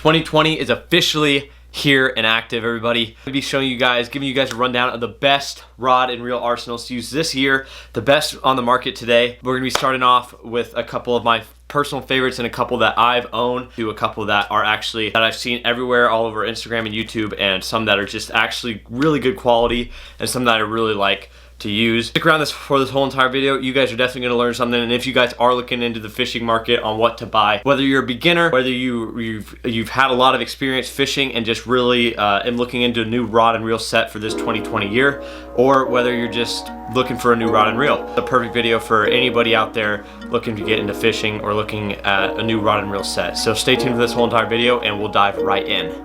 2020 is officially here and active, everybody. I'm gonna be showing you guys, giving you guys a rundown of the best rod and reel arsenals to use this year, the best on the market today. We're gonna be starting off with a couple of my personal favorites and a couple that I've owned, to a couple that are actually that I've seen everywhere all over Instagram and YouTube, and some that are just actually really good quality and some that I really like to use. Stick around for this whole entire video. You guys are definitely going to learn something, and if you guys are looking into the fishing market on what to buy, whether you're a beginner, whether you've had a lot of experience fishing and just really am looking into a new rod and reel set for this 2020 year, or whether you're just looking for a new rod and reel, the perfect video for anybody out there looking to get into fishing or looking at a new rod and reel set. So stay tuned for this whole entire video and we'll dive right in.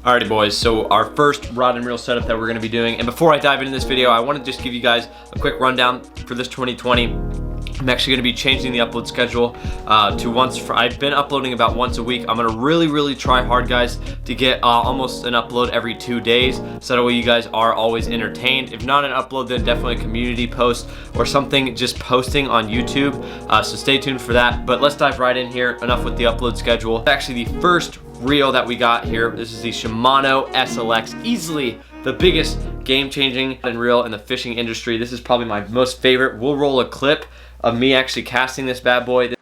Alrighty boys, so our first rod and reel setup that we're gonna be doing, and before I dive into this video, I wanna just give you guys a quick rundown for this 2020. I'm actually gonna be changing the upload schedule to I've been uploading about once a week. I'm gonna really try hard, guys, to get almost an upload every 2 days, so that way you guys are always entertained. If not an upload, then definitely a community post or something, just posting on YouTube. So stay tuned for that, but let's dive right in here. Enough with the upload schedule. Actually, the first reel that we got here, this is the Shimano SLX, easily the biggest game-changing reel in the fishing industry. This is probably my most favorite. We'll roll a clip of me actually casting this bad boy.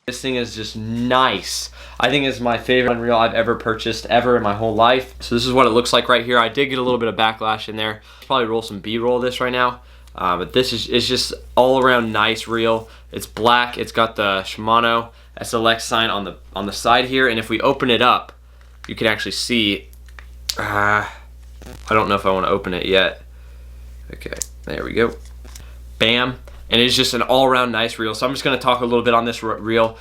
This thing is just nice. I think it's my favorite reel I've ever purchased ever in my whole life. So this is what it looks like right here. I did get a little bit of backlash in there. I'll probably roll some B-roll of this right now. But this is just all around nice reel. It's black. It's got the Shimano SLX sign on the side here, and if we open it up, you can actually see. I don't know if I want to open it yet. Okay, there we go. Bam. And it's just an all-around nice reel. So I'm just going to talk a little bit on this reel.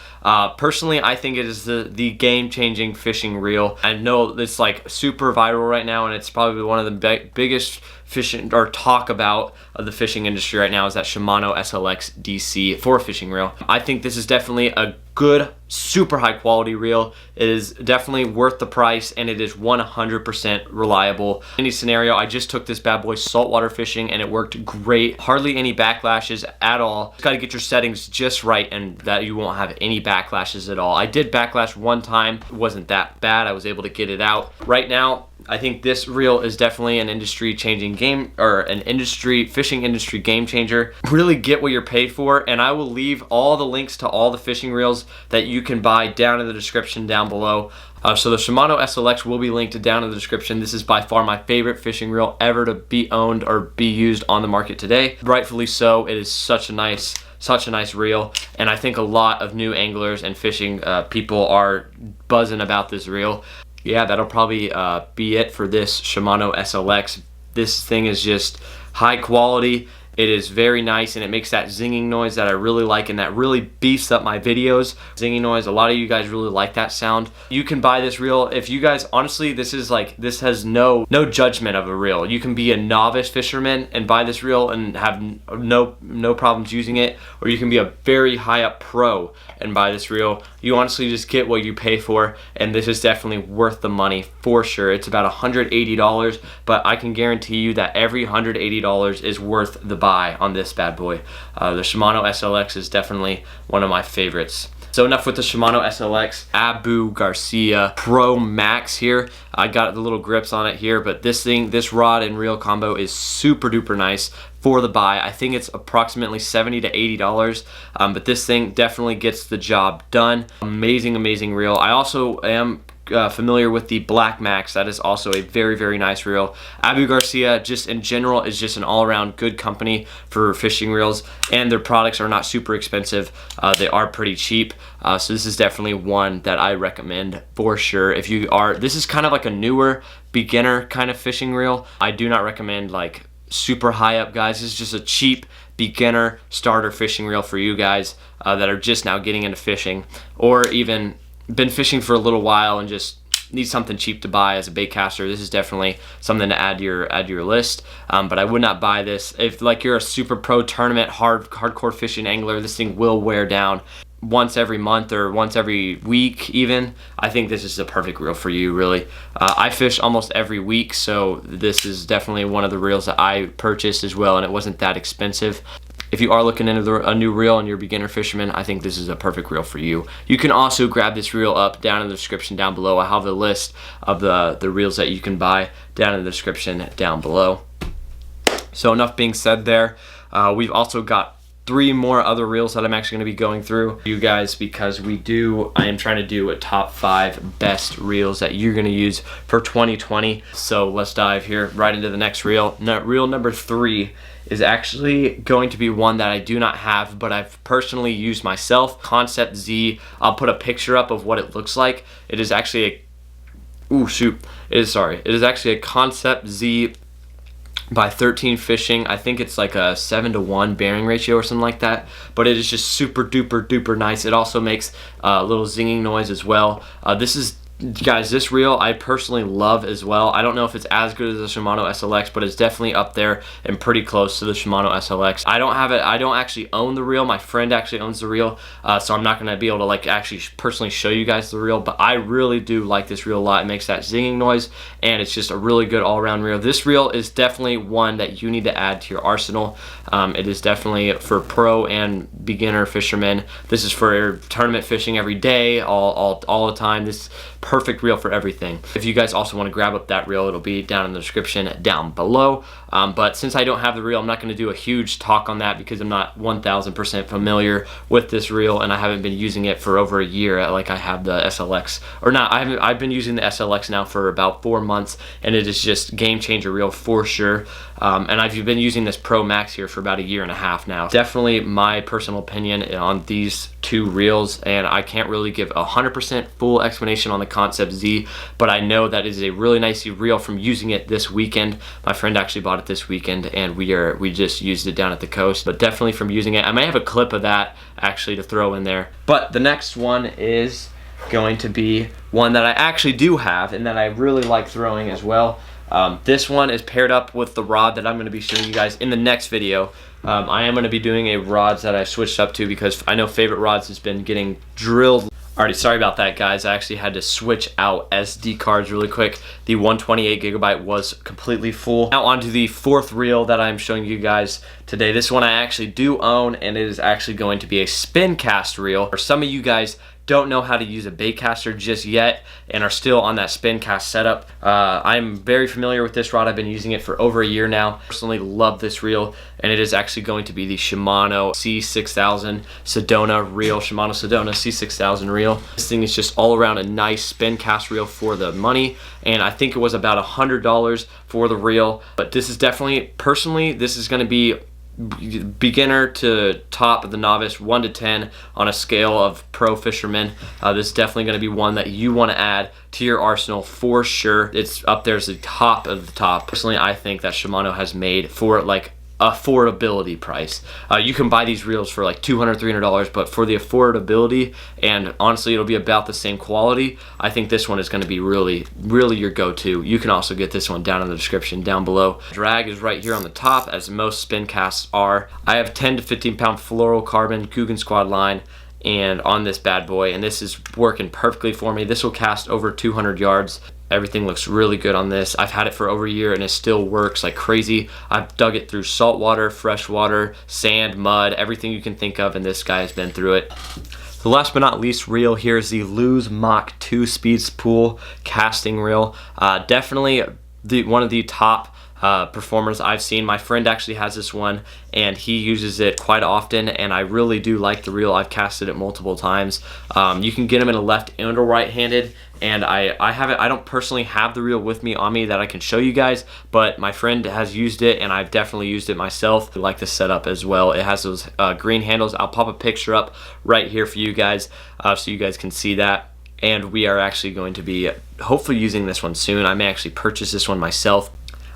Personally, I think it is the game-changing fishing reel. I know it's like super viral right now, and it's probably one of the biggest fishing or talk about of the fishing industry right now is that Shimano SLX DC for fishing reel. I think this is definitely a good, super high quality reel. It is definitely worth the price, and it is 100% reliable. In any scenario, I just took this bad boy saltwater fishing and it worked great. Hardly any backlashes at all. Just gotta get your settings just right, and that you won't have any backlashes at all. I did backlash one time. It wasn't that bad. I was able to get it out. Right now, I think this reel is definitely an industry-changing game, or an fishing industry game changer. Really get what you're paid for, and I will leave all the links to all the fishing reels that you can buy down in the description down below. So the Shimano SLX will be linked down in the description. This is by far my favorite fishing reel ever to be owned or be used on the market today. Rightfully so. It is such a nice reel, and I think a lot of new anglers and fishing people are buzzing about this reel. Yeah, that'll probably be it for this Shimano SLX. This thing is just high quality. It is very nice, and it makes that zinging noise that I really like, and that really beefs up my videos. Zinging noise, a lot of you guys really like that sound. You can buy this reel. If you guys, honestly, this has no judgment of a reel. You can be a novice fisherman and buy this reel and have no problems using it, or you can be a very high up pro and buy this reel. You honestly just get what you pay for, and this is definitely worth the money for sure. It's about $180, but I can guarantee you that every $180 is worth the buy on this bad boy. The Shimano SLX is definitely one of my favorites. So enough with the Shimano SLX. Abu Garcia Pro Max here. I got the little grips on it here, but this rod and reel combo is super duper nice for the buy. I think it's approximately $70 to $80, but this thing definitely gets the job done. Amazing reel. I also am familiar with the Black Max. That is also a very nice reel. Abu Garcia, just in general, is just an all-around good company for fishing reels, and their products are not super expensive. They are pretty cheap, so this is definitely one that I recommend for sure. If you are, this is kind of like a newer beginner kind of fishing reel. I do not recommend like super high up guys. This is just a cheap beginner starter fishing reel for you guys that are just now getting into fishing, or even been fishing for a little while and just need something cheap to buy as a bait caster. This is definitely something to add to your list. But I would not buy this if like you're a super pro tournament hardcore fishing angler. This thing will wear down. once every month or once every week even, I think this is the perfect reel for you, really. I fish almost every week, so this is definitely one of the reels that I purchased as well, and it wasn't that expensive. If you are looking into a new reel and you're a beginner fisherman, I think this is a perfect reel for you. You can also grab this reel up down in the description down below. I have the list of the reels that you can buy down in the description down below. So enough being said there. We've also got 3 more other reels that I'm actually going to be going through you guys, because I am trying to do a top 5 best reels that you're going to use for 2020. So let's dive here right into the next reel. Reel number 3 is actually going to be one that I do not have, but I've personally used myself. Concept Z. I'll put a picture up of what it looks like. It is actually it is actually a Concept Z by 13 Fishing. I think it's like a 7-to-1 bearing ratio or something like that, but it is just super duper nice. It also makes a little zinging noise as well. This reel I personally love as well. I don't know if it's as good as the Shimano SLX, but it's definitely up there and pretty close to the Shimano SLX. I don't have it. I don't actually own the reel. My friend actually owns the reel, so I'm not going to be able to like actually personally show you guys the reel, but I really do like this reel a lot. It makes that zinging noise, and it's just a really good all-around reel. This reel is definitely one that you need to add to your arsenal. It is definitely for pro and beginner fishermen. This is for tournament fishing every day, all the time. This perfect reel for everything. If you guys also want to grab up that reel, it'll be down in the description down below. But since I don't have the reel, I'm not going to do a huge talk on that because I'm not 1000% familiar with this reel, and I haven't been using it for over a year like I have the SLX. Or not, I've been using the SLX now for about 4 months, and it is just game changer reel for sure. And I've been using this Pro Max here for about a year and a half now. Definitely my personal opinion on these 2 reels, and I can't really give 100% full explanation on the Concept Z, but I know that it is a really nice reel from using it this weekend. My friend actually bought it this weekend, and we just used it down at the coast, but definitely from using it. I may have a clip of that actually to throw in there. But the next one is going to be one that I actually do have and that I really like throwing as well. This one is paired up with the rod that I'm going to be showing you guys in the next video. I am going to be doing a rods that I switched up to because I know Favorite Rods has been getting drilled. Alrighty, sorry about that, guys. I actually had to switch out SD cards really quick. The 128GB was completely full. Now onto the 4th reel that I'm showing you guys today. This one I actually do own, and it is actually going to be a spin cast reel. For some of you guys don't know how to use a bait caster just yet and are still on that spin cast setup, I'm very familiar with this rod. I've been using it for over a year now. Personally love this reel, and it is actually going to be the Shimano C6000 Sedona reel, Shimano Sedona C6000 reel. This thing is just all around a nice spin cast reel for the money, and I think it was about $100 for the reel. But this is definitely, personally, this is going to be beginner to top of the novice, 1 to 10 on a scale of pro fishermen. This is definitely going to be one that you want to add to your arsenal for sure. It's up there as the top of the top. Personally, I think that Shimano has made for like affordability price. You can buy these reels for like $200, $300, but for the affordability, and honestly it'll be about the same quality, I think this one is going to be really your go-to. You can also get this one down in the description down below. Drag is right here on the top, as most spin casts are. I have 10 to 15 pound fluorocarbon Coogan Squad line and on this bad boy, and this is working perfectly for me. This will cast over 200 yards. Everything looks really good on this. I've had it for over a year and it still works like crazy. I've dug it through salt water, fresh water, sand, mud, everything you can think of, and this guy has been through it. The last but not least reel here is the Lose Mach 2 Speed Spool casting reel. Definitely one of the top performers I've seen. My friend actually has this one and he uses it quite often, and I really do like the reel. I've casted it multiple times. You can get them in a left and a right-handed, and I don't personally have the reel with me on me that I can show you guys, but my friend has used it and I've definitely used it myself. I like the setup as well. It has those green handles. I'll pop a picture up right here for you guys so you guys can see that. And we are actually going to be hopefully using this one soon. I may actually purchase this one myself.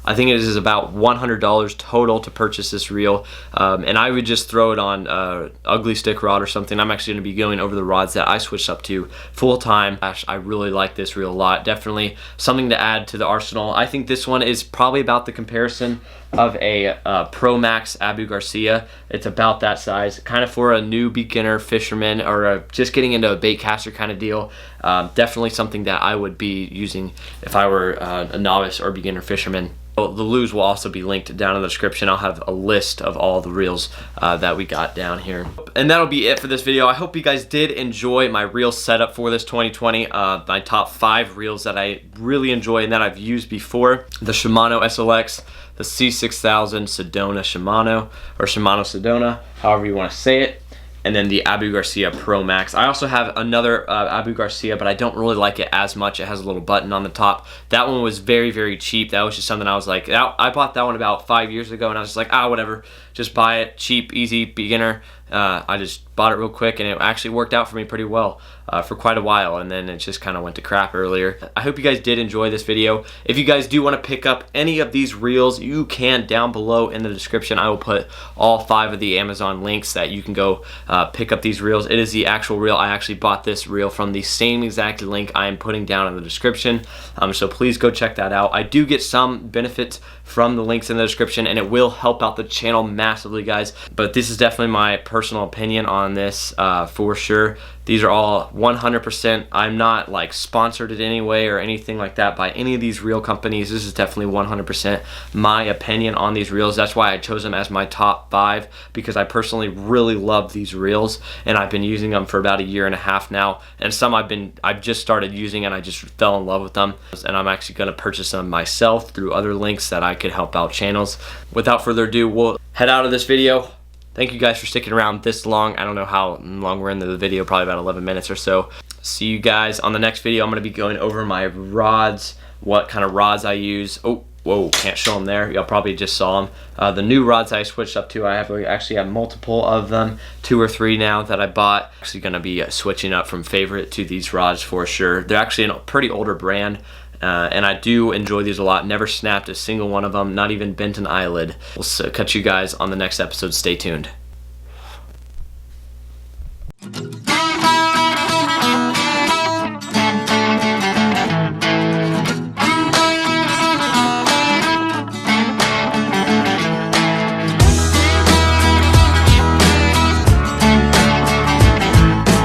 I think it is about $100 total to purchase this reel, and I would just throw it on ugly stick rod or something. I'm actually going to be going over the rods that I switched up to full time. Gosh, I really like this reel a lot. Definitely something to add to the arsenal. I think this one is probably about the comparison of a Pro Max Abu Garcia. It's about that size, kind of for a new beginner fisherman or just getting into a bait caster kind of deal. Definitely something that I would be using if I were a novice or beginner fisherman. The lures will also be linked down in the description. I'll have a list of all the reels that we got down here. And that'll be it for this video. I hope you guys did enjoy my reel setup for this 2020. My top 5 reels that I really enjoy and that I've used before. The Shimano SLX, the C6000 Sedona Shimano, or Shimano Sedona, however you want to say it, and then the Abu Garcia Pro Max. I also have another Abu Garcia, but I don't really like it as much. It has a little button on the top. That one was very, very cheap. That was just something I was like, I bought that one about 5 years ago, and I was just like, whatever, just buy it, cheap, easy, beginner. I just bought it real quick, and it actually worked out for me pretty well for quite a while, and then it just kind of went to crap earlier. I hope you guys did enjoy this video. If you guys do want to pick up any of these reels, you can down below in the description. I will put all 5 of the Amazon links that you can go pick up these reels. It is the actual reel. I actually bought this reel from the same exact link I am putting down in the description, so please go check that out. I do get some benefits from the links in the description, and it will help out the channel massively, guys, but this is definitely my personal opinion on this for sure. These are all 100%. I'm not like sponsored in any way or anything like that by any of these reel companies. This is definitely 100% my opinion on these reels. That's why I chose them as my top 5, because I personally really love these reels, and I've been using them for about a year and a half now, and some I've just started using and I just fell in love with them, and I'm actually going to purchase them myself through other links that I could help out channels. Without further ado, we'll head out of this video. Thank you guys for sticking around this long. I don't know how long we're into the video, probably about 11 minutes or so. See you guys on the next video. I'm going to be going over my rods, what kind of rods I use. Oh, whoa, can't show them there. Y'all probably just saw them. The new rods I switched up to, I actually have multiple of them, 2 or 3 now that I bought. Actually going to be switching up from favorite to these rods for sure. They're actually a pretty older brand. And I do enjoy these a lot. Never snapped a single one of them, not even bent an eyelid. We'll catch you guys on the next episode. Stay tuned.